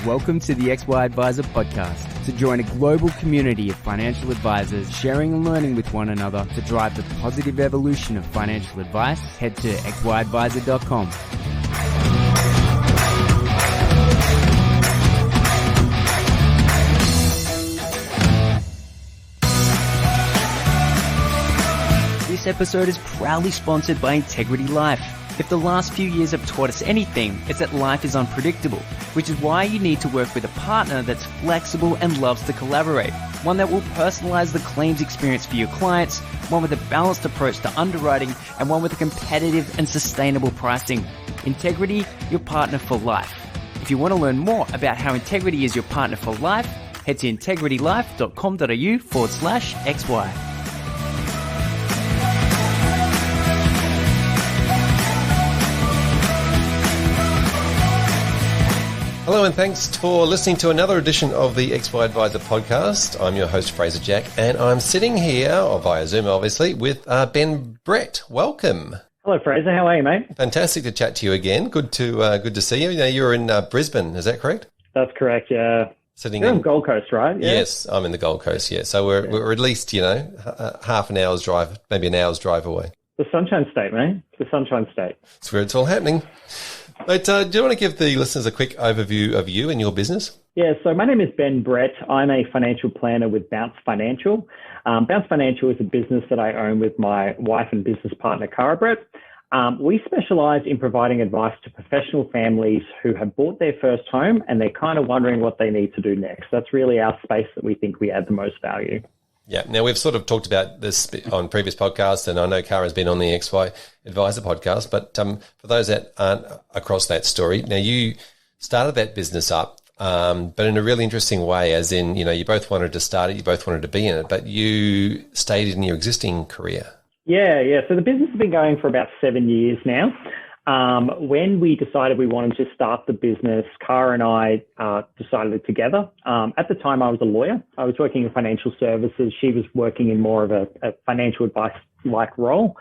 Welcome to the XY Advisor podcast. To join a global community of financial advisors sharing and learning with one another to drive the positive evolution of financial advice, head to xyadvisor.com. This episode is proudly sponsored by Integrity Life. If the last few years have taught us anything, it's that life is unpredictable, which is why you need to work with a partner that's flexible and loves to collaborate. One that will personalize the claims experience for your clients, one with a balanced approach to underwriting, and one with a competitive and sustainable pricing. Integrity, your partner for life. If you want to learn more about how Integrity is your partner for life, head to integritylife.com.au/XY. Hello and thanks for listening to another edition of the XY Advisor podcast. I'm your host, Fraser Jack, and I'm sitting here, or via Zoom obviously, with Ben Brett. Welcome. Hello, Fraser. How are you, mate? Fantastic to chat to you again. Good to see you. You know, you're in Brisbane, is that correct? That's correct, yeah. You're in Gold Coast, right? Yeah. Yes, I'm in the Gold Coast, yeah. So we're at least, half an hour's drive, maybe an hour's drive away. The Sunshine State, mate. The Sunshine State. That's where it's all happening. But do you want to give the listeners a quick overview of you and your business? Yeah, so my name is Ben Brett. I'm a financial planner with Bounce Financial. Bounce Financial is a business that I own with my wife and business partner, Cara Brett. We specialise in providing advice to professional families who have bought their first home and they're kind of wondering what they need to do next. That's really our space that we think we add the most value. Yeah. Now, we've sort of talked about this on previous podcasts, and I know Cara's been on the XY Advisor podcast, but for those that aren't across that story, now you started that business up, but in a really interesting way, as in, you both wanted to start it, you both wanted to be in it, but you stayed in your existing career. Yeah. So the business has been going for about 7 years now. When we decided we wanted to start the business, Cara and I decided it together. At the time, I was a lawyer. I was working in financial services. She was working in more of a financial advice-like role.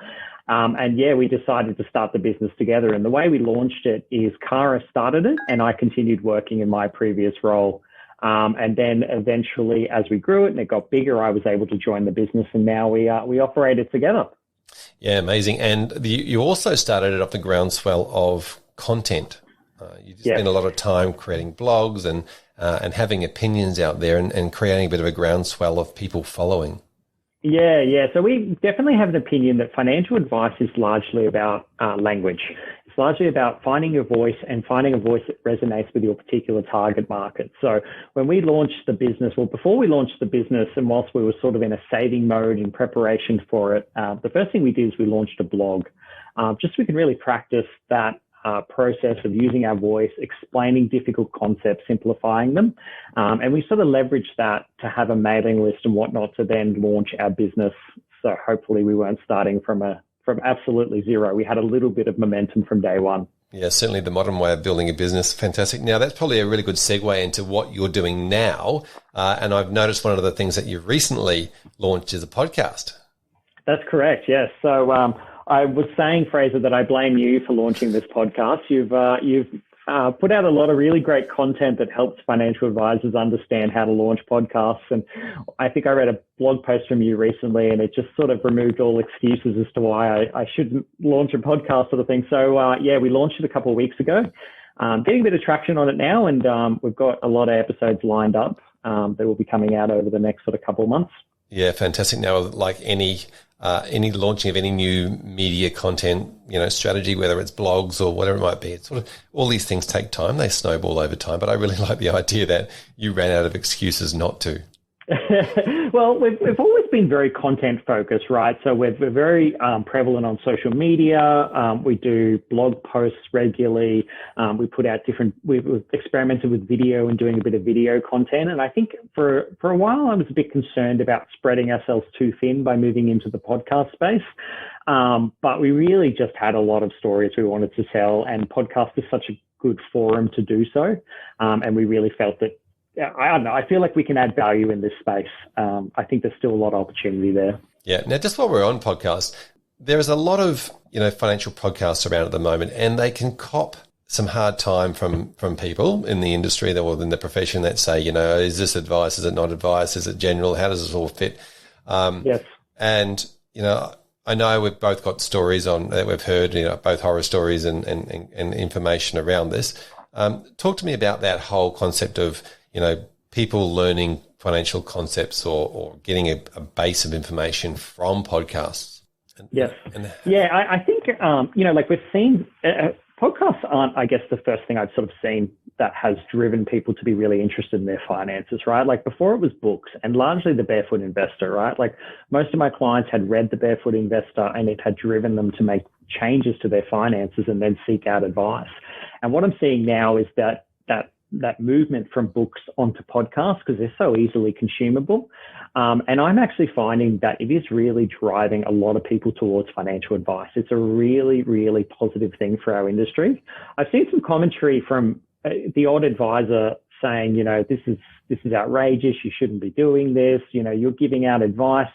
We decided to start the business together. And the way we launched it is Cara started it and I continued working in my previous role. And then eventually, as we grew it and it got bigger, I was able to join the business, and now we operate it together. Yeah, amazing. And you also started it off the groundswell of content. You spend a lot of time creating blogs and having opinions out there and creating a bit of a groundswell of people following. Yeah. So we definitely have an opinion that financial advice is largely about language. It's largely about finding your voice and finding a voice that resonates with your particular target market. So when we launched the business, before we launched the business, and whilst we were sort of in a saving mode in preparation for it, the first thing we did is we launched a blog, just so we can really practice that process of using our voice, explaining difficult concepts, simplifying them. And we sort of leveraged that to have a mailing list and whatnot to then launch our business. So hopefully we weren't starting from absolutely zero. We had a little bit of momentum from day one. Yeah, certainly the modern way of building a business. Fantastic. Now, that's probably a really good segue into what you're doing now. And I've noticed one of the things that you've recently launched is a podcast. That's correct, yes. So I was saying, Fraser, that I blame you for launching this podcast. You've put out a lot of really great content that helps financial advisors understand how to launch podcasts. And I think I read a blog post from you recently, and it just sort of removed all excuses as to why I shouldn't launch a podcast sort of thing. So, we launched it a couple of weeks ago. Getting a bit of traction on it now, and we've got a lot of episodes lined up that will be coming out over the next sort of couple of months. Yeah, fantastic. Now, like any launching of any new media content, strategy, whether it's blogs or whatever it might be, it's sort of all these things take time. They snowball over time. But I really like the idea that you ran out of excuses not to. Well, we've always been very content focused, right? So we're very prevalent on social media. We do blog posts regularly. We put out we've experimented with video and doing a bit of video content. And I think for a while, I was a bit concerned about spreading ourselves too thin by moving into the podcast space. But we really just had a lot of stories we wanted to tell, and podcast is such a good forum to do so. And we really felt that, I don't know, I feel like we can add value in this space. I think there's still a lot of opportunity there. Yeah. Now, just while we're on podcasts, there is a lot of, financial podcasts around at the moment, and they can cop some hard time from people in the industry or in the profession that say, is this advice? Is it not advice? Is it general? How does this all fit? Yes. And, I know we've both got stories that we've heard, both horror stories and information around this. Talk to me about that whole concept of, people learning financial concepts or getting a base of information from podcasts. Yes. I think, like we've seen, podcasts aren't, I guess, the first thing I've sort of seen that has driven people to be really interested in their finances, right? Like before it was books and largely The Barefoot Investor, right? Like most of my clients had read The Barefoot Investor and it had driven them to make changes to their finances and then seek out advice. And what I'm seeing now is that movement from books onto podcasts because they're so easily consumable. And I'm actually finding that it is really driving a lot of people towards financial advice. It's a really, really positive thing for our industry. I've seen some commentary from the odd advisor saying, this is outrageous. You shouldn't be doing this. You're giving out advice.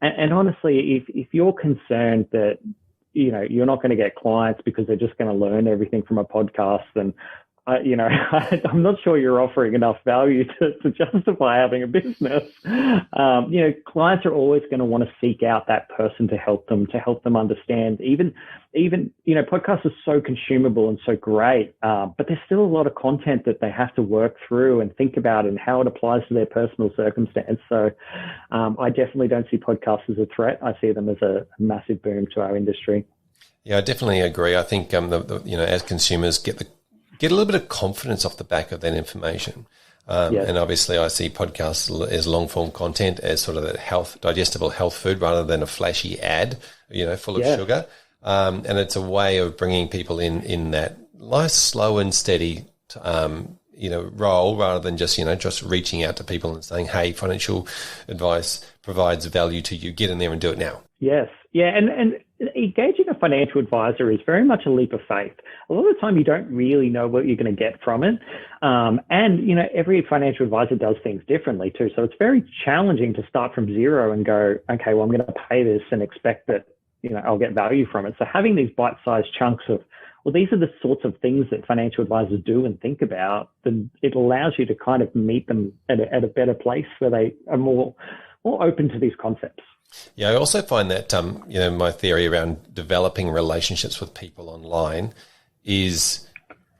And honestly, if you're concerned that, you're not going to get clients because they're just going to learn everything from a podcast, then I'm not sure you're offering enough value to justify having a business. Clients are always going to want to seek out that person to help them understand. Even podcasts are so consumable and so great, but there's still a lot of content that they have to work through and think about and how it applies to their personal circumstance. So I definitely don't see podcasts as a threat. I see them as a massive boom to our industry. Yeah, I definitely agree. I think as consumers get a little bit of confidence off the back of that information. And obviously I see podcasts as long form content as sort of that digestible health food rather than a flashy ad, full of sugar. And it's a way of bringing people in that nice, slow and steady, role rather than just reaching out to people and saying, hey, financial advice provides value to you. Get in there and do it now. Yes. Yeah. And engaging a financial advisor is very much a leap of faith. A lot of the time you don't really know what you're going to get from it. Every financial advisor does things differently too. So it's very challenging to start from zero and go, okay, well, I'm going to pay this and expect that, I'll get value from it. So having these bite-sized chunks of, well, these are the sorts of things that financial advisors do and think about, then it allows you to kind of meet them at a better place where they are more open to these concepts. Yeah, I also find that, my theory around developing relationships with people online is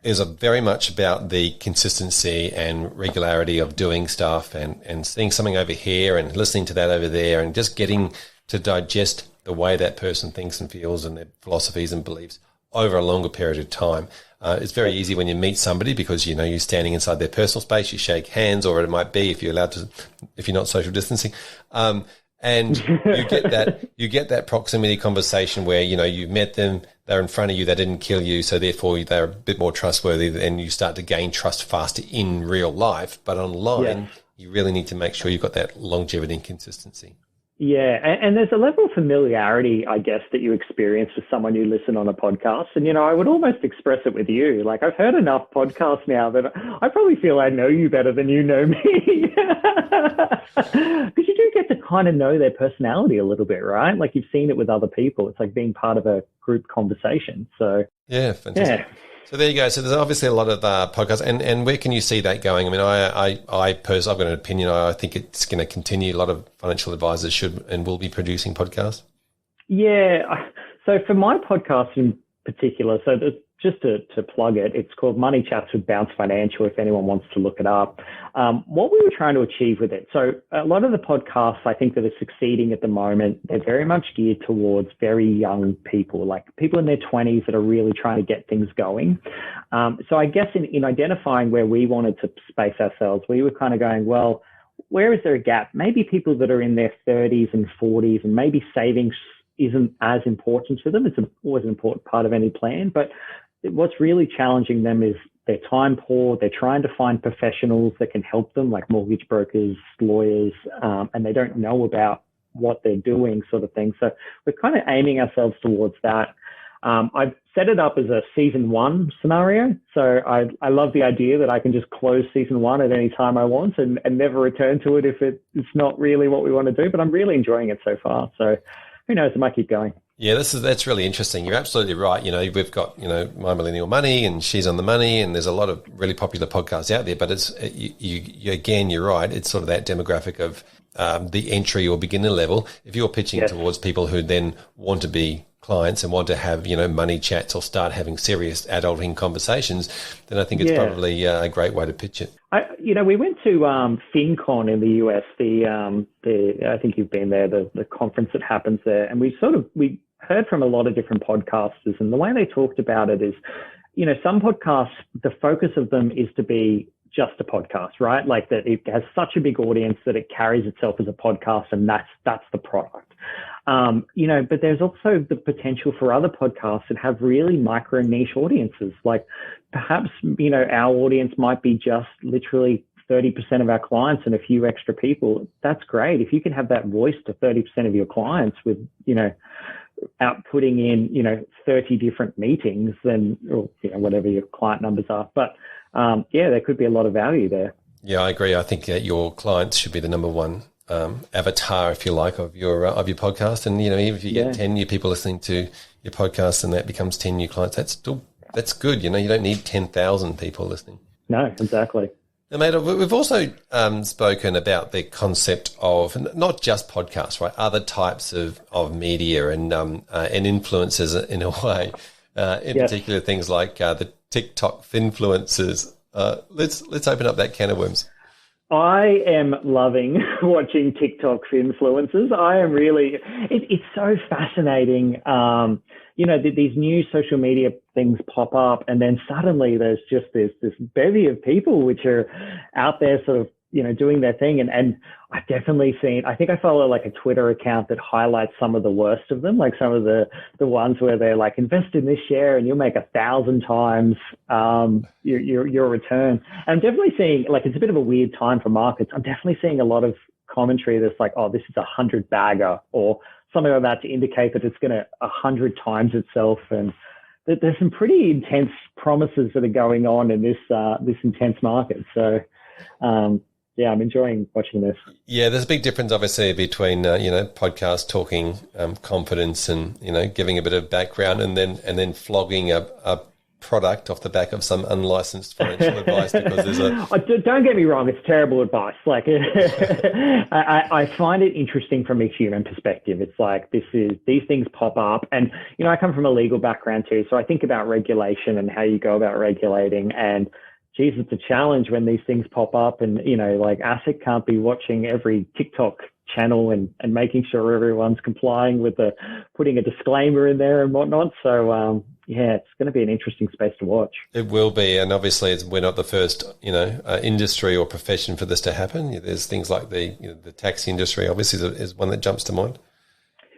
very much about the consistency and regularity of doing stuff and seeing something over here and listening to that over there and just getting to digest the way that person thinks and feels and their philosophies and beliefs over a longer period of time. It's very easy when you meet somebody because, you're standing inside their personal space, you shake hands, or it might be if you're not social distancing. And you get that proximity conversation where, you met them, they're in front of you, they didn't kill you, so therefore they're a bit more trustworthy and you start to gain trust faster in real life. But online, you really need to make sure you've got that longevity and consistency. Yeah, and there's a level of familiarity, I guess, that you experience with someone you listen on a podcast. And, I would almost express it with you. Like, I've heard enough podcasts now that I probably feel I know you better than you know me. Because you do get to kind of know their personality a little bit, right? Like, you've seen it with other people. It's like being part of a group conversation. So, yeah, fantastic. Yeah. So there you go. So there's obviously a lot of podcasts, and where can you see that going? I mean, I personally, I've got an opinion. I think it's going to continue. A lot of financial advisors should and will be producing podcasts. Yeah. So for my podcast in particular, just to plug it, it's called Money Chats with Bounce Financial, if anyone wants to look it up. What we were trying to achieve with it. So a lot of the podcasts, I think, that are succeeding at the moment, they're very much geared towards very young people, like people in their 20s that are really trying to get things going. So I guess in identifying where we wanted to space ourselves, we were kind of going, well, where is there a gap? Maybe people that are in their 30s and 40s and maybe savings isn't as important to them. It's always an important part of any plan, but what's really challenging them is they're time poor. They're trying to find professionals that can help them, like mortgage brokers, lawyers, and they don't know about what they're doing, sort of thing. So we're kind of aiming ourselves towards that. I've set it up as a season 1 scenario. So I love the idea that I can just close season 1 at any time I want and never return to it if it's not really what we want to do. But I'm really enjoying it so far. So who knows, it might keep going. Yeah, that's really interesting. You're absolutely right. We've got My Millennial Money, and She's on the Money, and there's a lot of really popular podcasts out there. But you're right. It's sort of that demographic of the entry or beginner level. If you're pitching towards people who then want to be clients and want to have money chats or start having serious adulting conversations, then I think it's probably a great way to pitch it. We went to FinCon in the US. I think you've been there, the conference that happens there, and we heard from a lot of different podcasters, and the way they talked about it is, some podcasts, the focus of them is to be just a podcast, right? Like that it has such a big audience that it carries itself as a podcast, and that's the product. But there's also the potential for other podcasts that have really micro niche audiences. Like perhaps, our audience might be just literally 30% of our clients and a few extra people. That's great. If you can have that voice to 30% of your clients with, outputting in, 30 different meetings, then, or, whatever your client numbers are. But, there could be a lot of value there. Yeah, I agree. I think your clients should be the number one avatar, if you like, of your podcast. And even if you get 10 new people listening to your podcast and that becomes 10 new clients, that's good. You don't need 10,000 people listening. No, exactly. Now, mate, we've also spoken about the concept of not just podcasts, right? Other types of media and influencers in a way. In particular, things like the TikTok finfluencers. Let's open up that can of worms. I am loving watching TikTok influencers. I am really, it's so fascinating. These new social media things pop up, and then suddenly there's just this bevy of people which are out there sort of, doing their thing. And I've definitely seen, I think I follow like a Twitter account that highlights some of the worst of them, like some of the ones where they're like, invest in this share and you'll make 1,000 times your return. And I'm definitely seeing, like, it's a bit of a weird time for markets. I'm definitely seeing a lot of commentary that's like, oh, this is 100 bagger or something like that to indicate that it's going to 100 times itself. And there's some pretty intense promises that are going on in this intense market. So, I'm enjoying watching this. Yeah, there's a big difference, obviously, between podcast talking confidence and giving a bit of background, and then flogging a product off the back of some unlicensed financial advice because there's Don't get me wrong, it's terrible advice. Like I find it interesting from a human perspective. It's like these things pop up, and I come from a legal background too, so I think about regulation and how you go about regulating. And geez, it's a challenge when these things pop up, and like ASIC can't be watching every TikTok channel and making sure everyone's complying with putting a disclaimer in there and whatnot. So it's going to be an interesting space to watch. It will be, and obviously we're not the first industry or profession for this to happen. There's things like the taxi industry obviously is one that jumps to mind.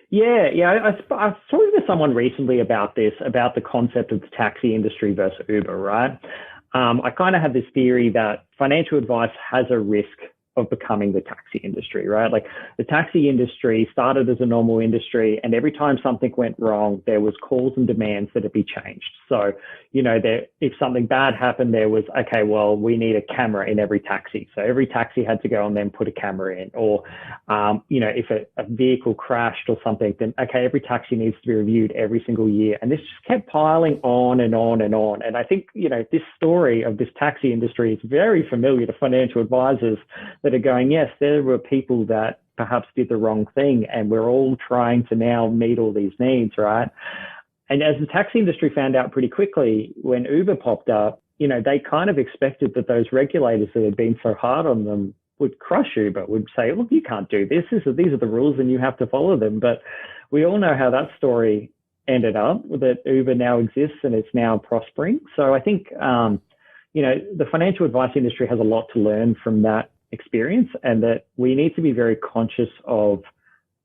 Yeah. I was talking to someone recently about the concept of the taxi industry versus Uber, right? I kind of have this theory that financial advice has a risk of becoming the taxi industry, right? Like the taxi industry started as a normal industry, and every time something went wrong, there was calls and demands that it be changed. So, if something bad happened, there was, okay, well, we need a camera in every taxi. So every taxi had to go and then put a camera in. Or, if a vehicle crashed or something, then, okay, every taxi needs to be reviewed every single year. And this just kept piling on and on and on. And I think, this story of this taxi industry is very familiar to financial advisors that are going, yes, there were people that perhaps did the wrong thing, and we're all trying to now meet all these needs, right? And as the taxi industry found out pretty quickly, when Uber popped up, they kind of expected that those regulators that had been so hard on them would crush Uber, would say, look, you can't do this. These are the rules and you have to follow them. But we all know how that story ended up, that Uber now exists and it's now prospering. So I think, the financial advice industry has a lot to learn from that experience, and that we need to be very conscious of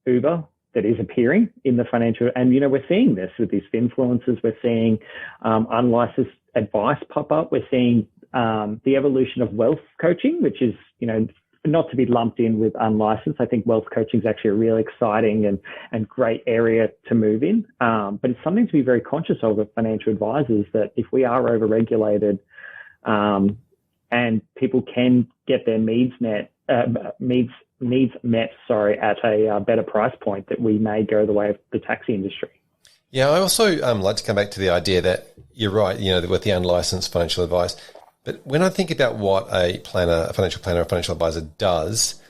Uber that is appearing in the financial, and we're seeing this with these influencers. We're seeing unlicensed advice pop up. We're seeing the evolution of wealth coaching, which is not to be lumped in with unlicensed. I think wealth coaching is actually a really exciting and great area to move in, but it's something to be very conscious of with financial advisors, that if we are over-regulated and people can get their needs met at a better price point, that we may go the way of the taxi industry. Yeah, I also like to come back to the idea that you're right, with the unlicensed financial advice. But when I think about what a financial planner, a financial advisor does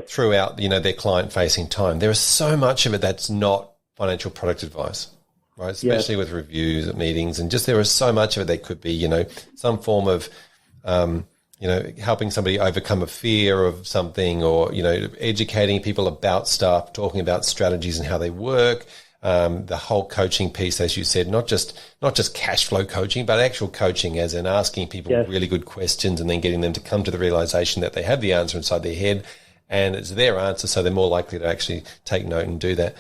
throughout, their client-facing time, there is so much of it that's not financial product advice, right? Especially with reviews at meetings, and just there is so much of it that could be, some form of, helping somebody overcome a fear of something, or, educating people about stuff, talking about strategies and how they work. The whole coaching piece, as you said, not just cash flow coaching, but actual coaching, as in asking people really good questions and then getting them to come to the realization that they have the answer inside their head and it's their answer, so they're more likely to actually take note and do that.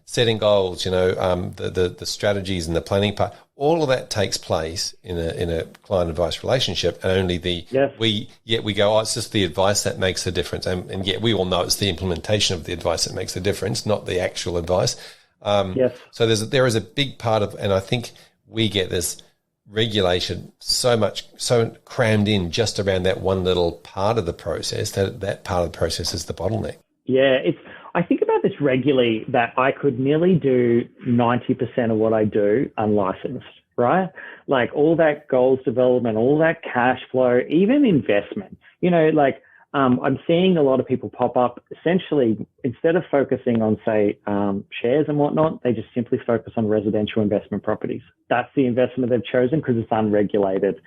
Setting goals, the strategies and the planning part, all of that takes place in a client advice relationship, and only we go, it's just the advice that makes the difference, and yet we all know it's the implementation of the advice that makes the difference, not the actual advice. So there is a big part of, and I think we get this regulation so crammed in just around that one little part of the process, that part of the process is the bottleneck. Yeah, I think about this regularly, that I could nearly do 90% of what I do unlicensed, right? Like all that goals development, all that cash flow, even investment, I'm seeing a lot of people pop up, essentially, instead of focusing on, say, shares and whatnot, they just simply focus on residential investment properties. That's the investment they've chosen because it's unregulated.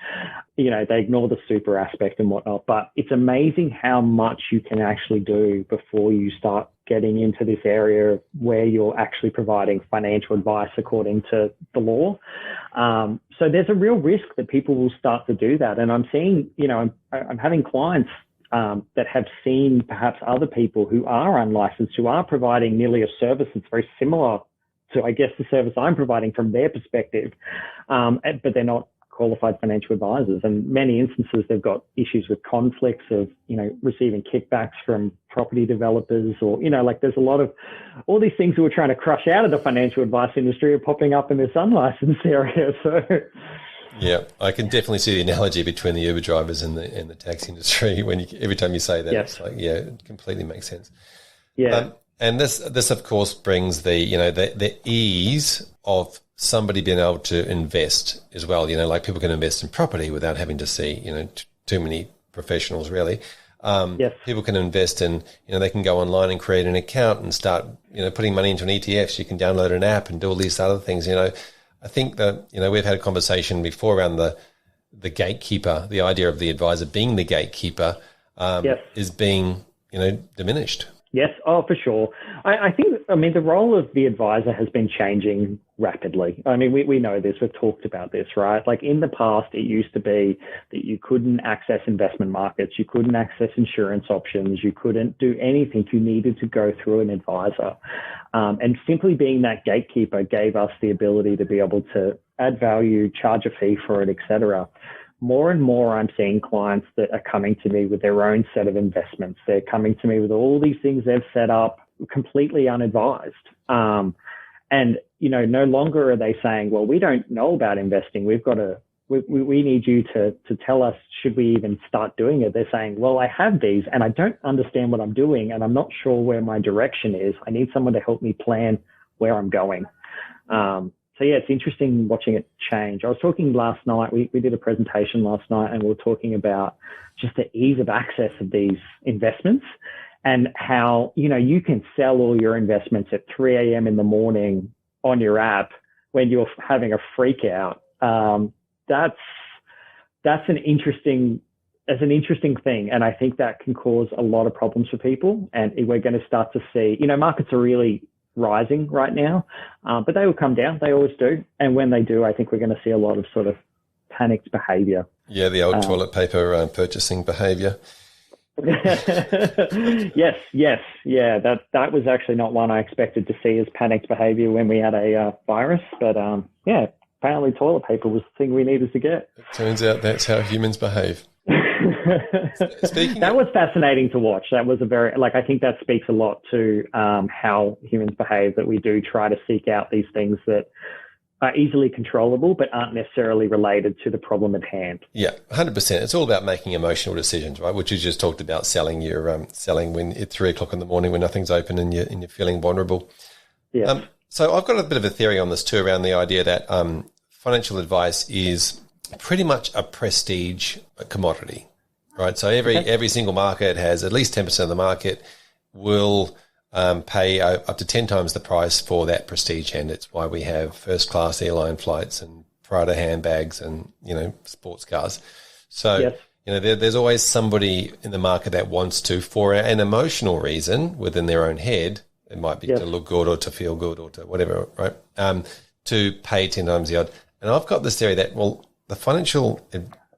They ignore the super aspect and whatnot. But it's amazing how much you can actually do before you start getting into this area where you're actually providing financial advice according to the law. So there's a real risk that people will start to do that. And I'm seeing, I'm having clients that have seen perhaps other people who are unlicensed, who are providing nearly a service that's very similar to, I guess, the service I'm providing from their perspective, but they're not qualified financial advisors. And many instances, they've got issues with conflicts of, receiving kickbacks from property developers, or, there's a lot of all these things that we're trying to crush out of the financial advice industry are popping up in this unlicensed area. So... Yeah, I can definitely see the analogy between the Uber drivers and the taxi industry. Every time you say that, it's like, it completely makes sense. Yeah, and this of course brings the ease of somebody being able to invest as well. Like people can invest in property without having to see too many professionals really. People can invest in they can go online and create an account and start putting money into an ETF. So you can download an app and do all these other things. I think that, we've had a conversation before around the gatekeeper, the idea of the advisor being the gatekeeper is being, diminished. Yes. Oh, for sure. I think the role of the advisor has been changing rapidly. We know this, we've talked about this, right? Like in the past, it used to be that you couldn't access investment markets, you couldn't access insurance options, you couldn't do anything. You needed to go through an advisor. And simply being that gatekeeper gave us the ability to be able to add value, charge a fee for it, etc. More and more, I'm seeing clients that are coming to me with their own set of investments. They're coming to me with all these things they've set up completely unadvised. And, no longer are they saying, well, we don't know about investing. We need you to tell us, should we even start doing it? They're saying, well, I have these and I don't understand what I'm doing and I'm not sure where my direction is. I need someone to help me plan where I'm going. So it's interesting watching it change. I was talking last night, we did a presentation last night and we were talking about just the ease of access of these investments and how, you can sell all your investments at 3 a.m. in the morning on your app when you're having a freak out. That's an interesting thing. And I think that can cause a lot of problems for people. And we're going to start to see, markets are really rising right now, but they will come down. They always do. And when they do, I think we're going to see a lot of sort of panicked behavior. Yeah, the old toilet paper purchasing behavior. Yes. Yeah, that was actually not one I expected to see as panicked behavior when we had a virus. But apparently toilet paper was the thing we needed to get. It turns out that's how humans behave. That was fascinating to watch. That was I think that speaks a lot to how humans behave, that we do try to seek out these things that are easily controllable but aren't necessarily related to the problem at hand. Yeah, 100%. It's all about making emotional decisions, right? Which you just talked about, selling when at 3 o'clock in the morning when nothing's open and you're feeling vulnerable. Yeah. So I've got a bit of a theory on this too, around the idea that financial advice is pretty much a prestige commodity, right? So every single market has at least 10% of the market will pay up to 10 times the price for that prestige, and it's why we have first-class airline flights and Prada handbags and, sports cars. So, there's always somebody in the market that wants to, for an emotional reason within their own head, it might be to look good or to feel good or to whatever, right, to pay 10 times the odd. And I've got this theory that, the financial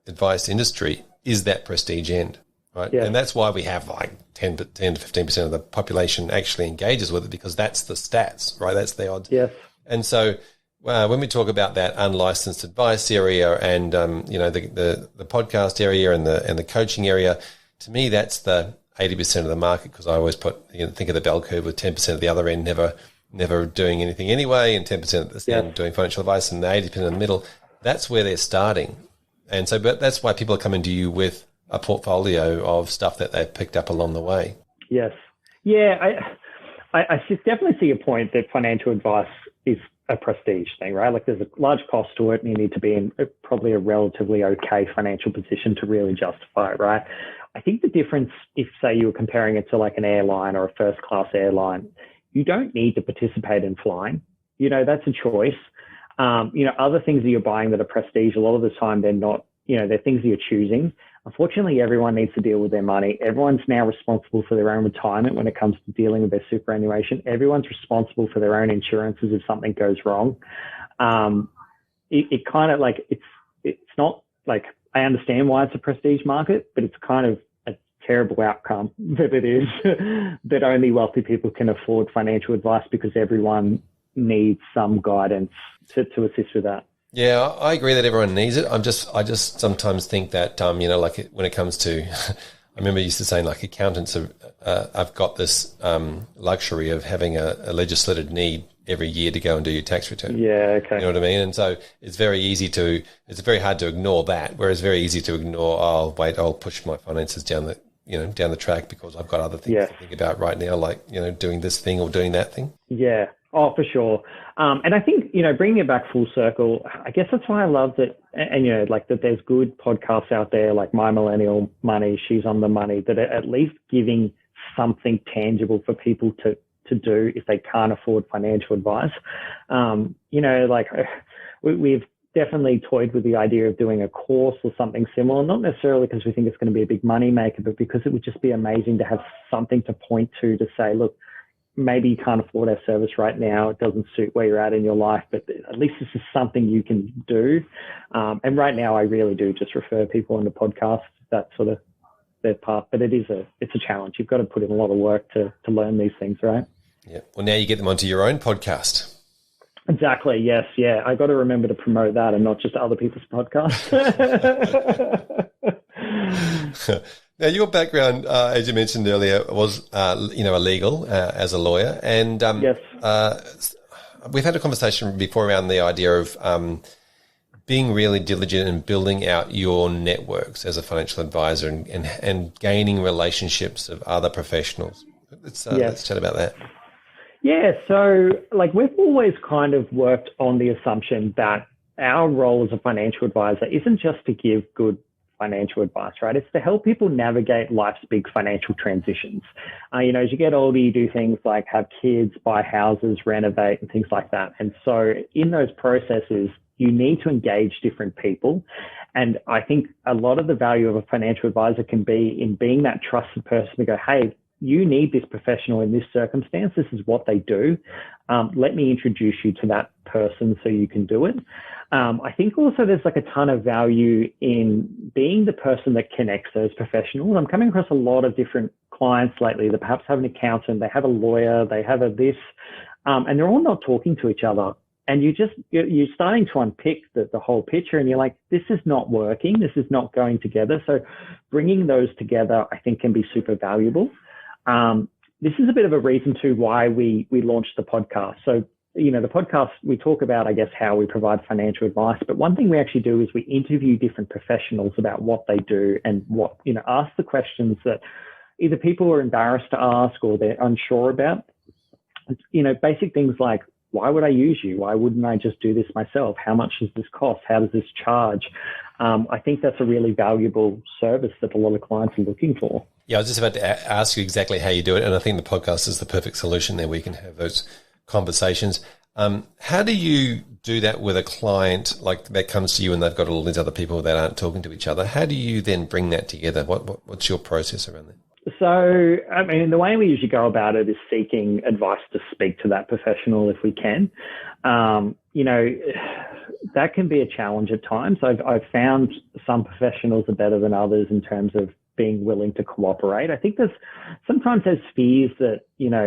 advice industry is that prestige end, right? Yeah. And that's why we have like 10 to 15% of the population actually engages with it, because that's the stats, right? That's the odds. Yes. And so when we talk about that unlicensed advice area and, the podcast area and the coaching area, to me, that's the 80% of the market, because I always think of the bell curve with 10% of the other end never doing anything anyway, and 10% at this end doing financial advice, and the 80% in the middle. That's where they're starting. And so, but that's why people are coming to you with a portfolio of stuff that they've picked up along the way. Yes. Yeah. I definitely see your point that financial advice is a prestige thing, right? Like there's a large cost to it, and you need to be in probably a relatively okay financial position to really justify it, right? I think the difference, if say you were comparing it to like an airline or a first class airline, you don't need to participate in flying. That's a choice. Other things that you're buying that are prestige, a lot of the time they're not, they're things that you're choosing. Unfortunately, everyone needs to deal with their money. Everyone's now responsible for their own retirement when it comes to dealing with their superannuation. Everyone's responsible for their own insurances if something goes wrong. It kind of like, it's not like, I understand why it's a prestige market, but it's kind of a terrible outcome that it is, that only wealthy people can afford financial advice, because everyone needs some guidance to assist with that. Yeah, I agree that everyone needs it. I just sometimes think that, like when it comes to, I remember you used to saying like accountants I've got this luxury of having a legislated need every year to go and do your tax return. Yeah, okay. You know what I mean? And so it's very hard to ignore that, whereas very easy to ignore, I'll push my finances down the track because I've got other things to think about right now, like, doing this thing or doing that thing. Yeah. Oh, for sure. And I think, bringing it back full circle, I guess that's why I love that. And, like that there's good podcasts out there like My Millennial Money, She's on the Money, that are at least giving something tangible for people to do if they can't afford financial advice. We've definitely toyed with the idea of doing a course or something similar, not necessarily because we think it's going to be a big money maker, but because it would just be amazing to have something to point to say, look, maybe you can't afford our service right now. It doesn't suit where you're at in your life, but at least this is something you can do. And right now I really do just refer people into podcasts, that sort of their part, but it's a challenge. You've got to put in a lot of work to learn these things, right? Yeah. Well, now you get them onto your own podcast. Exactly. Yes. Yeah. I got to remember to promote that and not just other people's podcasts. Now, your background, as you mentioned earlier, was, illegal as a lawyer. And yes. We've had a conversation before around the idea of being really diligent in building out your networks as a financial advisor and gaining relationships of other professionals. Let's chat about that. Yeah. So, we've always kind of worked on the assumption that our role as a financial advisor isn't just to give good financial advice, right? It's to help people navigate life's big financial transitions. As you get older, you do things like have kids, buy houses, renovate, and things like that. And so in those processes, you need to engage different people. And I think a lot of the value of a financial advisor can be in being that trusted person to go, hey, you need this professional in this circumstance. This is what they do. Let me introduce you to that person so you can do it. I think also there's a ton of value in being the person that connects those professionals. I'm coming across a lot of different clients lately that perhaps have an accountant, they have a lawyer, they have this, and they're all not talking to each other. And you're starting to unpick the whole picture, and you're like, this is not working. This is not going together. So bringing those together, I think, can be super valuable. This is a bit of a reason too why we launched the podcast. So, the podcast, we talk about, I guess, how we provide financial advice. But one thing we actually do is we interview different professionals about what they do and ask the questions that either people are embarrassed to ask or they're unsure about. Basic things like, why would I use you? Why wouldn't I just do this myself? How much does this cost? How does this charge? I think that's a really valuable service that a lot of clients are looking for. Yeah, I was just about to ask you exactly how you do it, and I think the podcast is the perfect solution there where you can have those conversations. How do you do that with a client like that comes to you and they've got all these other people that aren't talking to each other? How do you then bring that together? What's your process around that? So, I mean, the way we usually go about it is seeking advice to speak to that professional if we can. That can be a challenge at times. I've found some professionals are better than others in terms of being willing to cooperate. I think sometimes there's fears that,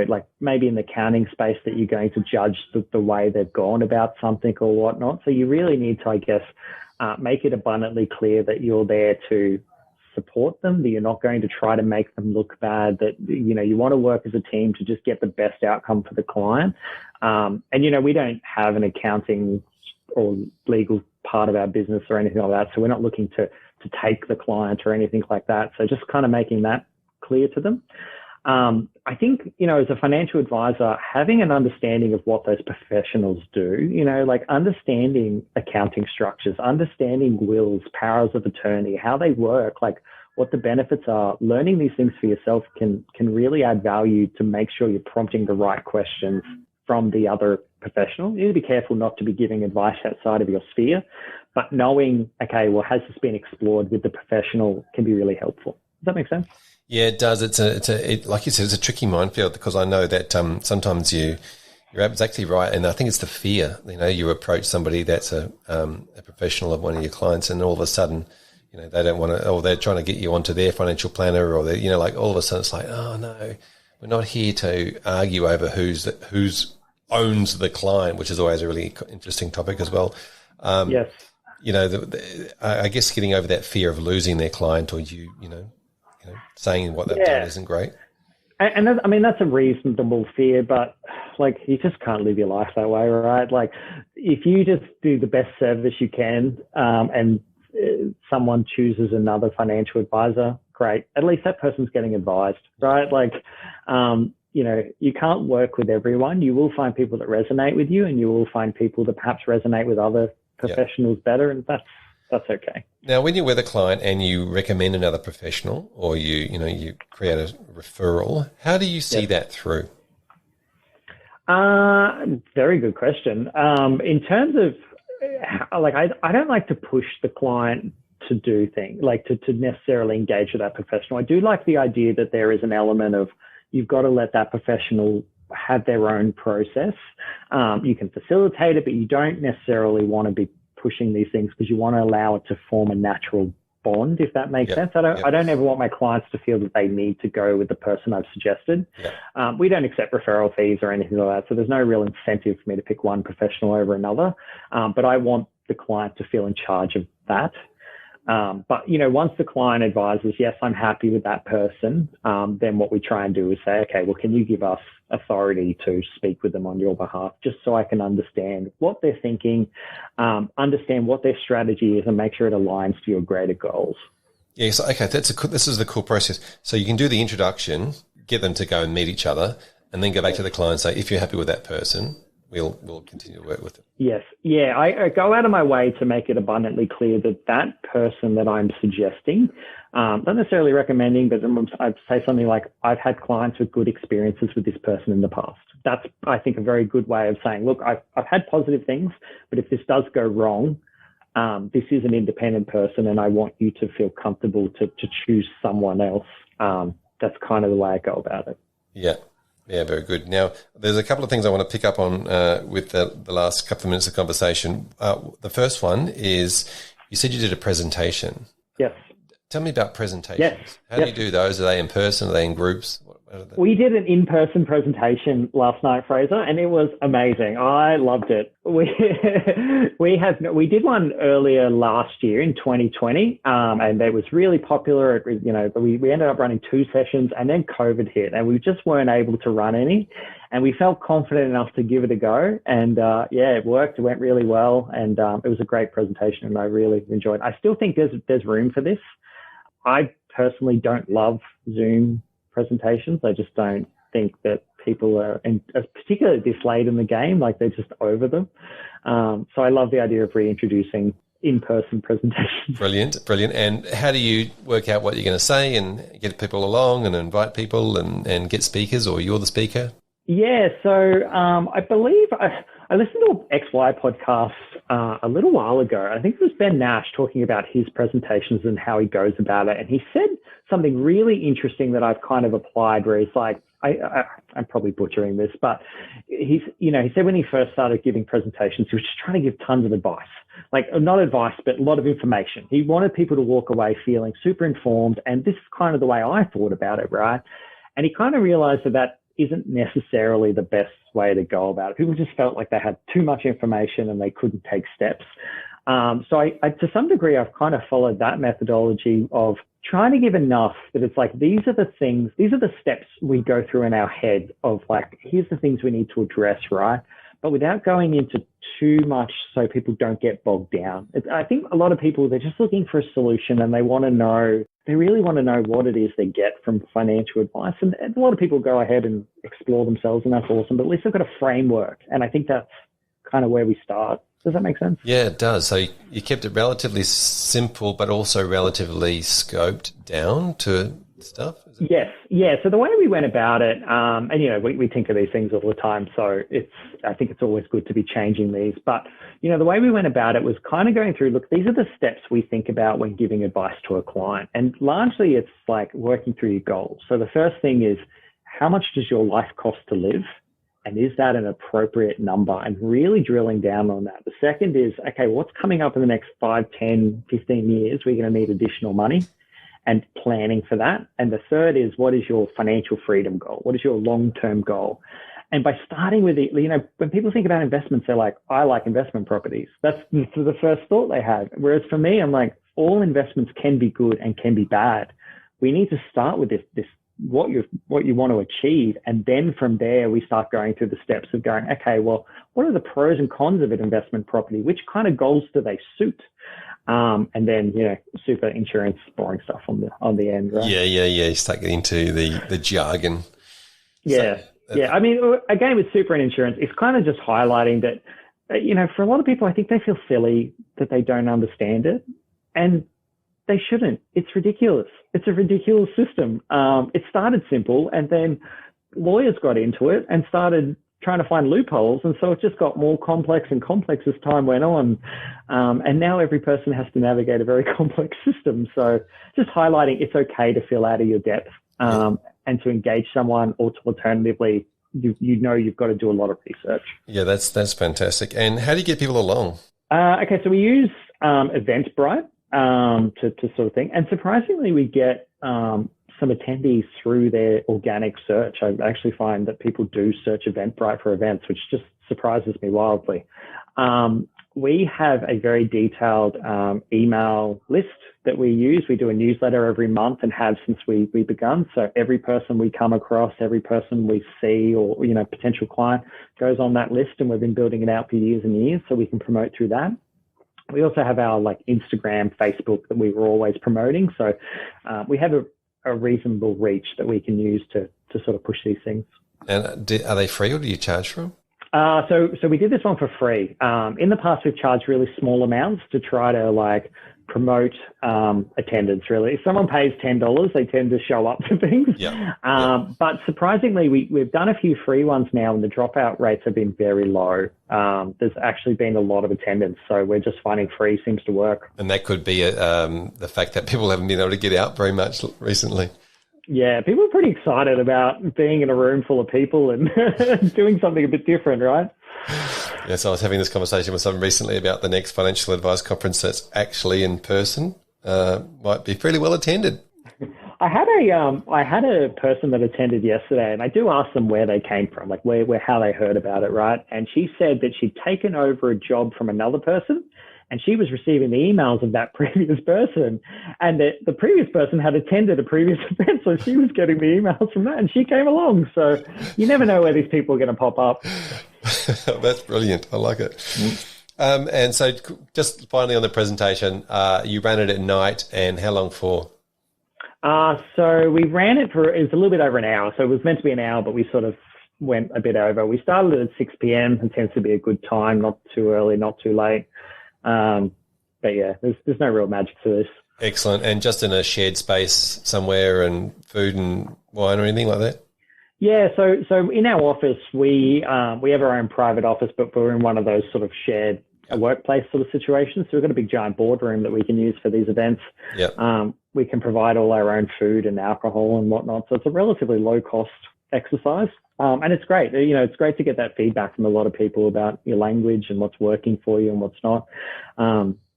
like maybe in the accounting space that you're going to judge the way they've gone about something or whatnot. So you really need to, I guess, make it abundantly clear that you're there to support them, that you're not going to try to make them look bad, that, you want to work as a team to just get the best outcome for the client. We don't have an accounting or legal part of our business or anything like that. So we're not looking to take the client or anything like that. So just kind of making that clear to them. I think, as a financial advisor, having an understanding of what those professionals do, like understanding accounting structures, understanding wills, powers of attorney, how they work, like what the benefits are, learning these things for yourself can really add value to make sure you're prompting the right questions from the other professional. You need to be careful not to be giving advice outside of your sphere, but knowing, okay, well, has this been explored with the professional can be really helpful. Does that make sense? Yeah, it does. Like you said, it's a tricky minefield because I know that sometimes you're exactly right, and I think it's the fear. You approach somebody that's a professional of one of your clients, and all of a sudden, they don't want to, or they're trying to get you onto their financial planner, or they, like all of a sudden it's like, oh no, we're not here to argue over who's owns the client, which is always a really interesting topic as well. Yes. I guess getting over that fear of losing their client or saying what they've done isn't great. And that's a reasonable fear, but like you just can't live your life that way, right? Like if you just do the best service you can, and someone chooses another financial advisor, great. At least that person's getting advised, right? Like, you can't work with everyone. You will find people that resonate with you, and you will find people that perhaps resonate with other professionals better, and that's okay. Now, when you're with a client and you recommend another professional, or you create a referral, how do you see that through? Very good question. In terms of I don't like to push the client to do things, like to necessarily engage with that professional. I do like the idea that there is an element of you've got to let that professional have their own process. You can facilitate it, but you don't necessarily want to be pushing these things because you want to allow it to form a natural bond, if that makes sense. I don't ever want my clients to feel that they need to go with the person I've suggested. We don't accept referral fees or anything like that, so there's no real incentive for me to pick one professional over another. But I want the client to feel in charge of that. But once the client advises, yes, I'm happy with that person, then what we try and do is say, okay, well, can you give us authority to speak with them on your behalf, just so I can understand what they're thinking, understand what their strategy is, and make sure it aligns to your greater goals. Yeah, so, okay, this is the cool process. So you can do the introduction, get them to go and meet each other, and then go back to the client and say, if you're happy with that person, we'll continue to work with it. Yes. Yeah. I go out of my way to make it abundantly clear that person that I'm suggesting, not necessarily recommending, but I'd say something like, I've had clients with good experiences with this person in the past. That's, I think, a very good way of saying, look, I've had positive things, but if this does go wrong, this is an independent person and I want you to feel comfortable to choose someone else. That's kind of the way I go about it. Yeah. Yeah, very good. Now, there's a couple of things I want to pick up on with the last couple of minutes of conversation. The first one is, you said you did a presentation. Yes. Tell me about presentations. Yes. How do you do those? Are they in person? Are they in groups? We did an in-person presentation last night, Fraser, and it was amazing. I loved it. We did one earlier last year in 2020, and it was really popular. We ended up running 2 sessions, and then COVID hit, and we just weren't able to run any. And we felt confident enough to give it a go, and it worked. It went really well, and it was a great presentation, and I really enjoyed it. I still think there's room for this. I personally don't love Zoom presentations. I just don't think that people are particularly this late in the game, like they're just over them. So I love the idea of reintroducing in-person presentations. Brilliant. And how do you work out what you're going to say and get people along and invite people and get speakers, or you're the speaker? Yeah, so I believe I listened to an XY podcast a little while ago. I think it was Ben Nash talking about his presentations and how he goes about it. And he said something really interesting that I've kind of applied, where he's like, I'm probably butchering this, but he said when he first started giving presentations, he was just trying to give tons of advice. Like, not advice, but a lot of information. He wanted people to walk away feeling super informed. And this is kind of the way I thought about it, right? And he kind of realized that isn't necessarily the best way to go about it. People just felt like they had too much information and they couldn't take steps. So I, to some degree, I've kind of followed that methodology of trying to give enough that it's like, these are the steps we go through in our head of like, here's the things we need to address, right? But without going into too much so people don't get bogged down. I think a lot of people, they're just looking for a solution and they really want to know what it is they get from financial advice. And a lot of people go ahead and explore themselves, and that's awesome. But at least they've got a framework. And I think that's kind of where we start. Does that make sense? Yeah, it does. So you kept it relatively simple, but also relatively scoped down to stuff? Yes. Yeah. So the way we went about it, and, we tinker these things all the time. So I think it's always good to be changing these. But, the way we went about it was kind of going through, look, these are the steps we think about when giving advice to a client. And largely it's like working through your goals. So the first thing is, how much does your life cost to live? And is that an appropriate number? And really drilling down on that. The second is, okay, what's coming up in the next 5, 10, 15 years? We're going to need additional money, and planning for that. And the third is, what is your financial freedom goal? What is your long-term goal? And by starting with it, when people think about investments, they're like, I like investment properties. That's the first thought they have. Whereas for me, I'm like, all investments can be good and can be bad. We need to start with this what you want to achieve. And then from there, we start going through the steps of going, okay, well, what are the pros and cons of an investment property? Which kind of goals do they suit? And then, super insurance, boring stuff on the end, right? Yeah. You start getting into the jargon. Yeah. Yeah. I mean, again, with super and insurance, it's kind of just highlighting that, for a lot of people, I think they feel silly that they don't understand it. And they shouldn't. It's ridiculous. It's a ridiculous system. It started simple, and then lawyers got into it and started trying to find loopholes. And so it just got more complex and complex as time went on. And now every person has to navigate a very complex system. So just highlighting it's okay to feel out of your depth and to engage someone, or to alternatively, you've got to do a lot of research. Yeah, that's fantastic. And how do you get people along? Okay, so we use Eventbrite to sort of thing. And surprisingly, we get some attendees through their organic search. I actually find that people do search Eventbrite for events, which just surprises me wildly. We have a very detailed email list that we use. We do a newsletter every month and have since we begun. So every person we come across, every person we see, or potential client goes on that list, and we've been building it out for years and years, so we can promote through that. We also have our Instagram, Facebook that we were always promoting. So we have a reasonable reach that we can use to sort of push these things. And are they free, or do you charge for them? So we did this one for free. In the past, we've charged really small amounts to try to promote attendance, really. If someone pays $10, they tend to show up to things. But surprisingly, we've done a few free ones now, and the dropout rates have been very low. There's actually been a lot of attendance, so we're just finding free seems to work. And that could be the fact that people haven't been able to get out very much recently. Yeah, people are pretty excited about being in a room full of people and doing something a bit different, right? Yes, I was having this conversation with someone recently about the next financial advice conference that's actually in person. Might be fairly well attended. I had a person that attended yesterday, and I do ask them where they came from, like how they heard about it, right? And she said that she'd taken over a job from another person, and she was receiving the emails of that previous person, and the previous person had attended a previous event, so she was getting the emails from that, and she came along. So you never know where these people are going to pop up. That's brilliant. I like it. And so just finally on the presentation, you ran it at night, and how long for? So we ran it was a little bit over an hour. So it was meant to be an hour, but we sort of went a bit over. We started at 6 p.m. It tends to be a good time, not too early, not too late. But yeah, there's no real magic to this. Excellent. And just in a shared space somewhere, and food and wine or anything like that? Yeah, so in our office, we have our own private office, but we're in one of those sort of shared workplace sort of situations. So we've got a big giant boardroom that we can use for these events. Yeah. We can provide all our own food and alcohol and whatnot. So it's a relatively low cost exercise. And it's great. You know, it's great to get that feedback from a lot of people about your language and what's working for you and what's not.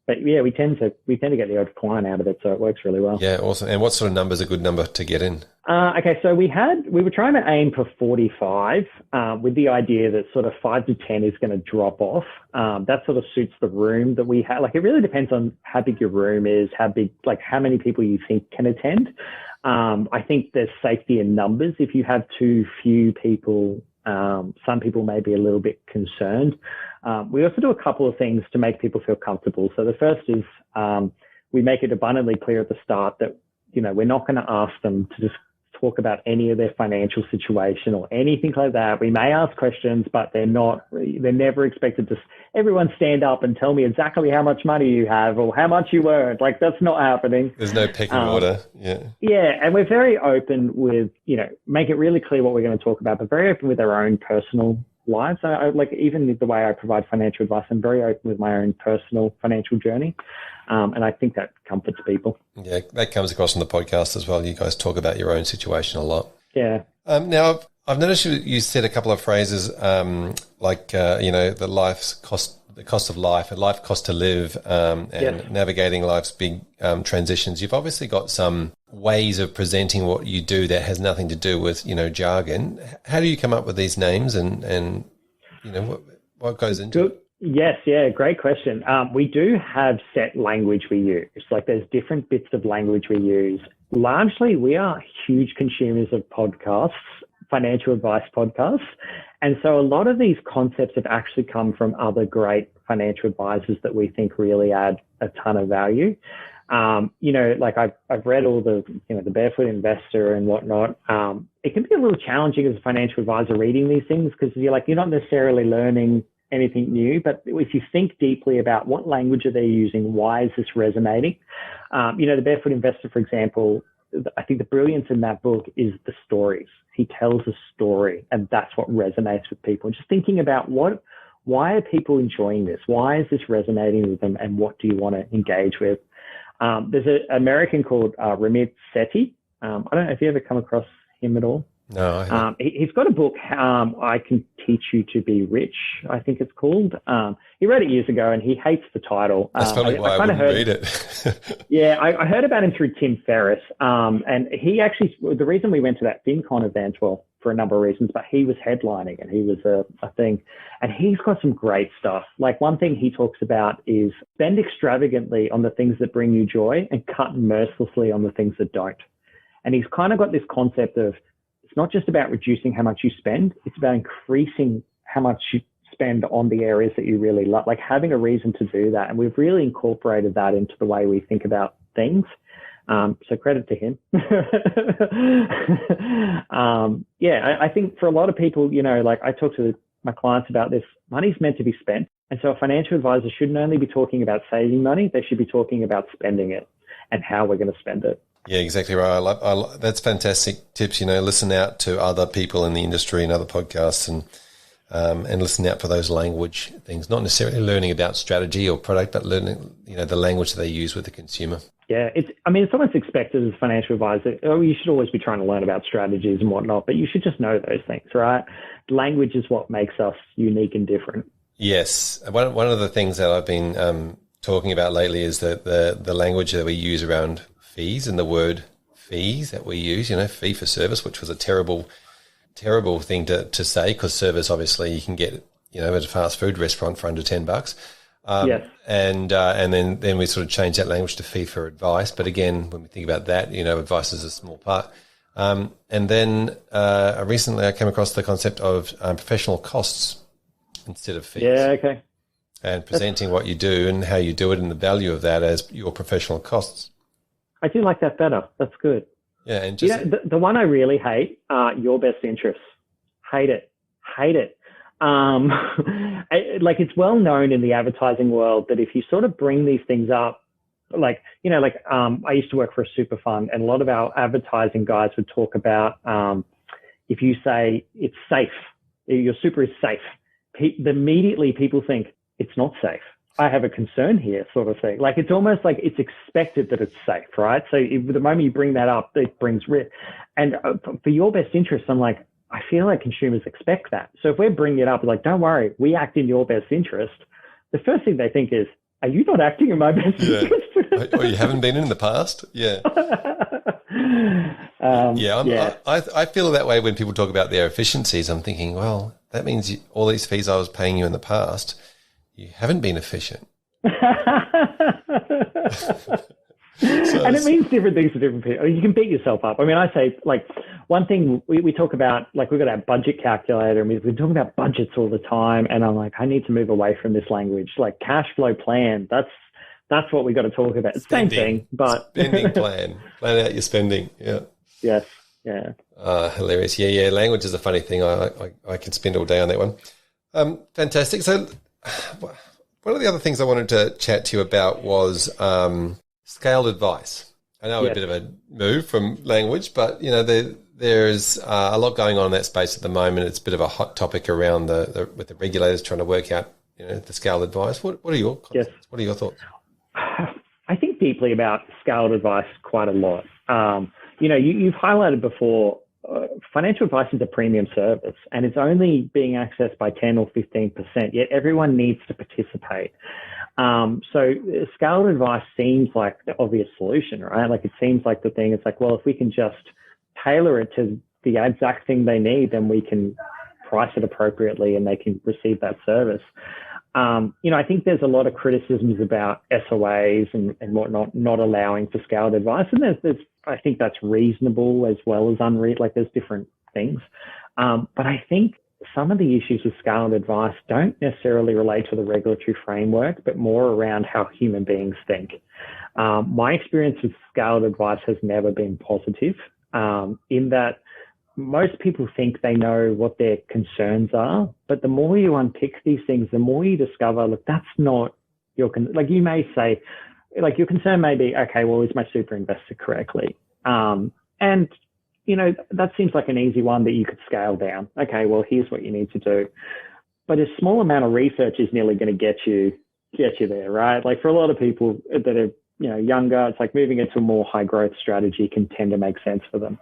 But yeah, we tend to get the odd client out of it, so it works really well. Yeah, awesome. And what sort of number is a good number to get in? Okay, so we were trying to aim for 45, with the idea that sort of 5 to 10 is going to drop off. That sort of suits the room that we have. Like, it really depends on how big your room is, how many people you think can attend. I think there's safety in numbers. If you have too few people, some people may be a little bit concerned. We also do a couple of things to make people feel comfortable. So the first is we make it abundantly clear at the start that, you know, we're not going to ask them to just talk about any of their financial situation or anything like that. We may ask questions, but they're never expected to everyone stand up and tell me exactly how much money you have or how much you earned. Like, that's not happening. There's no pecking order. Yeah. Yeah. And we're very open with, you know, make it really clear what we're going to talk about, but very open with our own personal lives. I like, even the way I provide financial advice, I'm very open with my own personal financial journey. And I think that comforts people. Yeah, that comes across on the podcast as well. You guys talk about your own situation a lot. Yeah. Now, I've noticed you said a couple of phrases the cost of life, and life cost to live, and navigating life's big transitions. You've obviously got some ways of presenting what you do that has nothing to do with, you know, jargon. How do you come up with these names, and you know, what goes into it? Yes, yeah, great question. We do have set language we use. Like, there's different bits of language we use. Largely, we are huge consumers of podcasts, financial advice podcasts. And so a lot of these concepts have actually come from other great financial advisors that we think really add a ton of value. You know, like I've read all the, you know, the Barefoot Investor and whatnot. It can be a little challenging as a financial advisor reading these things, because you're not necessarily learning anything new, but if you think deeply about what language are they using, why is this resonating? You know, the Barefoot Investor, for example, I think the brilliance in that book is the stories. He tells a story, and that's what resonates with people. And just thinking about why are people enjoying this? Why is this resonating with them? And what do you want to engage with? There's an American called Ramit Sethi. I don't know if you ever come across him at all. No, I haven't. He's got a book, I Can Teach You to Be Rich, I think it's called. He wrote it years ago, and he hates the title. That's probably why I wouldn't read it. Yeah, I heard about him through Tim Ferriss. And he actually, the reason we went to that FinCon event, well, for a number of reasons, but he was headlining and he was a thing. And he's got some great stuff. Like, one thing he talks about is spend extravagantly on the things that bring you joy and cut mercilessly on the things that don't. And he's kind of got this concept of, it's not just about reducing how much you spend, it's about increasing how much you spend on the areas that you really love, like having a reason to do that. And we've really incorporated that into the way we think about things. So credit to him. I think for a lot of people, you know, like I talk to my clients about this, money's meant to be spent. And so a financial advisor shouldn't only be talking about saving money, they should be talking about spending it and how we're going to spend it. Yeah, exactly right. That's fantastic tips. You know, listen out to other people in the industry and other podcasts, and listen out for those language things. Not necessarily learning about strategy or product, but learning, you know, the language that they use with the consumer. Yeah, it's almost expected as a financial advisor. Oh, you should always be trying to learn about strategies and whatnot, but you should just know those things, right? Language is what makes us unique and different. Yes, one of the things that I've been talking about lately is that the language that we use around fees, and the word fees that we use, you know, fee for service, which was a terrible thing to say, because service, obviously, you can get, you know, at a fast food restaurant for under $10. Yes. And then we sort of changed that language to fee for advice. But again, when we think about that, you know, advice is a small part. And then recently I came across the concept of professional costs instead of fees. Yeah, okay. And presenting what you do and how you do it and the value of that as your professional costs. I do like that better. That's good. Yeah, and just, you know, the one I really hate, your best interests. Hate it. hate it. Like it's well known in the advertising world that if you sort of bring these things up, like, I used to work for a super fund, and a lot of our advertising guys would talk about, if you say it's safe, your super is safe, immediately people think it's not safe. I have a concern here, sort of thing. Like it's almost like it's expected that it's safe, right? So the moment you bring that up, it brings risk. And for your best interest, I'm like, I feel like consumers expect that. So if we're bringing it up, like, don't worry, we act in your best interest. The first thing they think is, are you not acting in my best interest? Or you haven't been in the past? Yeah. I feel that way when people talk about their efficiencies. I'm thinking, well, that means all these fees I was paying you in the past, you haven't been efficient. And it means different things to different people. You can beat yourself up. I mean, I say, like, one thing we talk about, like, we've got our budget calculator, and we've been talking about budgets all the time. And I'm like, I need to move away from this language. Like, cash flow plan, that's what we got to talk about. Same thing, but spending plan out your spending. Yeah. Yes. Yeah. Hilarious. Yeah. Language is a funny thing. I can spend all day on that one. Fantastic. So one of the other things I wanted to chat to you about was scaled advice. I know a bit of a move from language, but there's a lot going on in that space at the moment. It's a bit of a hot topic around with the regulators trying to work out the scaled advice. What are your concepts? Yes. What are your thoughts? I think deeply about scaled advice quite a lot. You've highlighted before, financial advice is a premium service, and it's only being accessed by 10 or 15%, yet everyone needs to participate. So scaled advice seems like the obvious solution, right? Like it seems like the thing. It's like, well, if we can just tailor it to the exact thing they need, then we can price it appropriately and they can receive that service. I think there's a lot of criticisms about SOAs and whatnot, not allowing for scaled advice. And I think that's reasonable as well as unreasonable. Like there's different things. But I think some of the issues with scaled advice don't necessarily relate to the regulatory framework, but more around how human beings think. My experience with scaled advice has never been positive, in that most people think they know what their concerns are, but the more you unpick these things, the more you discover, look, that's not your like you may say, like your concern may be, okay, well, is my super invested correctly? And that seems like an easy one that you could scale down. Okay, well, here's what you need to do. But a small amount of research is nearly going to get you there, right? Like for a lot of people that are younger, it's like moving into a more high growth strategy can tend to make sense for them.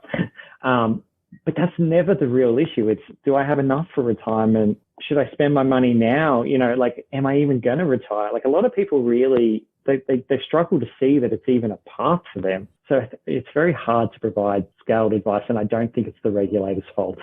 But that's never the real issue. It's, do I have enough for retirement? Should I spend my money now? Like, am I even going to retire? Like a lot of people really, they struggle to see that it's even a path for them. So it's very hard to provide scaled advice, and I don't think it's the regulator's fault.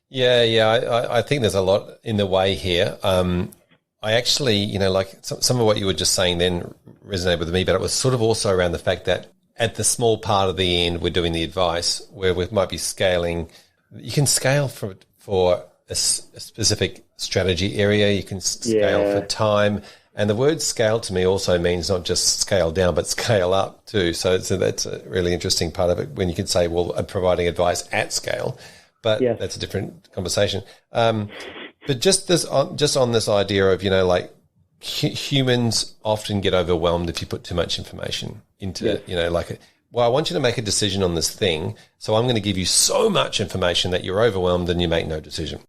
Yeah. I think there's a lot in the way here. I actually, like some of what you were just saying then resonated with me, but it was sort of also around the fact that at the small part of the end, we're doing the advice where we might be scaling. You can scale for a specific strategy area. You can scale for time. And the word scale to me also means not just scale down, but scale up too. So that's a really interesting part of it when you can say, well, I'm providing advice at scale, but that's a different conversation. But just on this idea of, like humans often get overwhelmed if you put too much information into, I want you to make a decision on this thing. So I'm going to give you so much information that you're overwhelmed and you make no decision.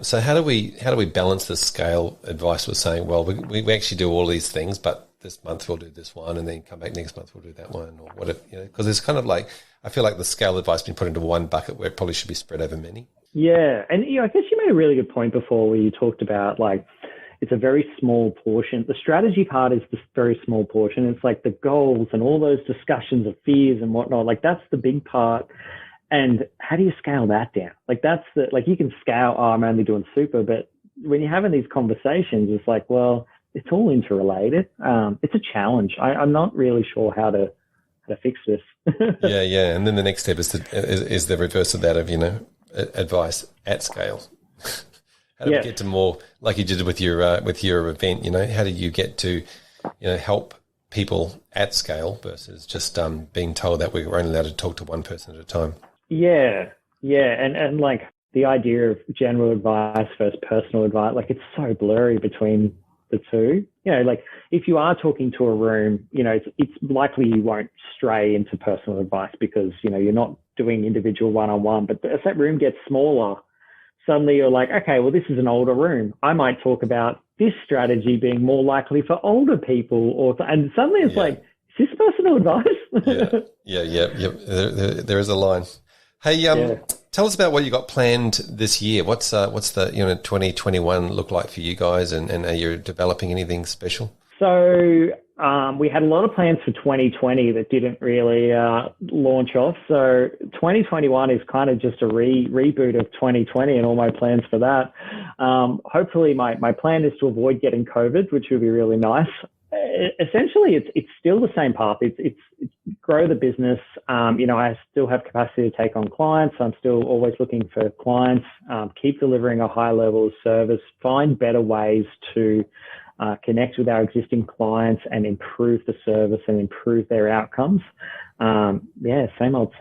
So how do we balance this scale advice with saying, well, we actually do all these things, but this month we'll do this one, and then come back next month we'll do that one, or whatever, because it's kind of like, I feel like the scale advice has been put into one bucket where it probably should be spread over many. Yeah. And, I guess you made a really good point before where you talked about like, it's a very small portion. The strategy part is this very small portion. It's like the goals and all those discussions of fears and whatnot. Like that's the big part. And how do you scale that down? Like you can scale, I'm only doing super, but when you're having these conversations, it's like, well, it's all interrelated. It's a challenge. I'm not really sure how to fix this. Yeah. And then the next step is the reverse of that of, advice at scale. How do we get to more, like you did with your event, how do you get to, help people at scale versus just being told that we're only allowed to talk to one person at a time? Yeah. And like, the idea of general advice versus personal advice, like it's so blurry between the two. You know, like if you are talking to a room, you know, it's likely you won't stray into personal advice because, you know, you're not doing individual one-on-one. But as that room gets smaller, suddenly you're like, okay, well, this is an older room. I might talk about this strategy being more likely for older people, and suddenly it's like, is this personal advice? Yeah. There is a line. Hey, tell us about what you got planned this year. What's the 2021 look like for you guys, and are you developing anything special? So we had a lot of plans for 2020 that didn't really launch off. So 2021 is kind of just a reboot of 2020 and all my plans for that. Hopefully my plan is to avoid getting COVID, which would be really nice. Essentially, it's still the same path. It's grow the business. I still have capacity to take on clients. I'm still always looking for clients, keep delivering a high level of service, find better ways to connect with our existing clients and improve the service and improve their outcomes. Same old.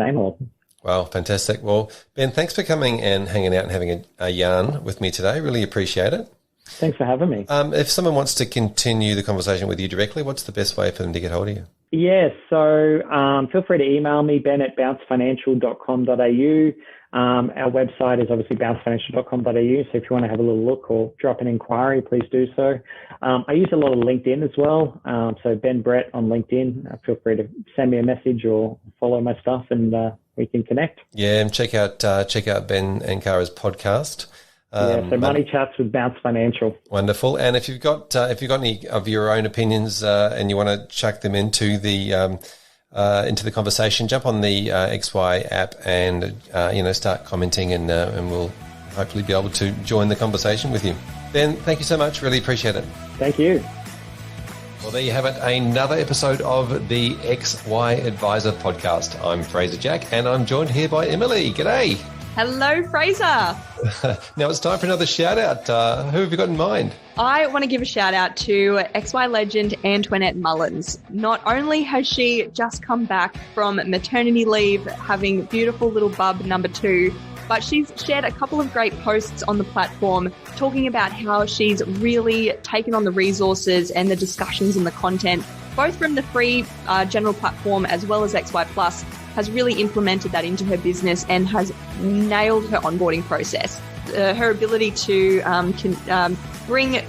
Wow, fantastic. Well, Ben, thanks for coming and hanging out and having a yarn with me today. Really appreciate it. Thanks for having me. If someone wants to continue the conversation with you directly, what's the best way for them to get hold of you? Yeah, so feel free to email me, ben@bouncefinancial.com.au. Our website is obviously bouncefinancial.com.au, so if you want to have a little look or drop an inquiry, please do so. I use a lot of LinkedIn as well, so Ben Brett on LinkedIn. Feel free to send me a message or follow my stuff, and we can connect. Yeah, and check out Ben and Cara's podcast. So Money Chats with Bounce Financial. Wonderful. And if you've got any of your own opinions and you want to chuck them into the conversation, jump on the XY app and start commenting, and we'll hopefully be able to join the conversation with you. Ben, thank you so much. Really appreciate it. Thank you. Well, there you have it. Another episode of the XY Advisor podcast. I'm Fraser Jack, and I'm joined here by Emily. G'day. Hello, Fraser. Now it's time for another shout out. Who have you got in mind? I want to give a shout out to XY legend Antoinette Mullins. Not only has she just come back from maternity leave, having beautiful little bub number 2, but she's shared a couple of great posts on the platform talking about how she's really taken on the resources and the discussions and the content, both from the free general platform as well as XY Plus, has really implemented that into her business and has nailed her onboarding process. Her ability to bring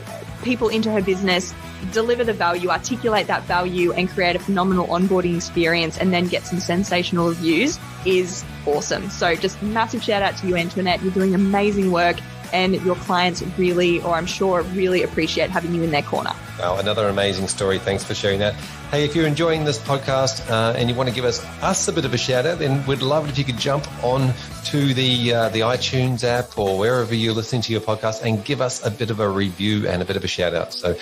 people into her business, deliver the value, articulate that value, and create a phenomenal onboarding experience, and then get some sensational reviews is awesome. So just massive shout out to you, Antoinette. You're doing amazing work, and your clients really, or I'm sure, really appreciate having you in their corner. Wow, another amazing story. Thanks for sharing that. Hey, if you're enjoying this podcast and you want to give us a bit of a shout out, then we'd love it if you could jump on to the iTunes app or wherever you're listening to your podcast and give us a bit of a review and a bit of a shout out. So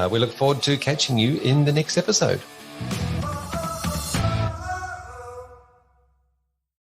we look forward to catching you in the next episode.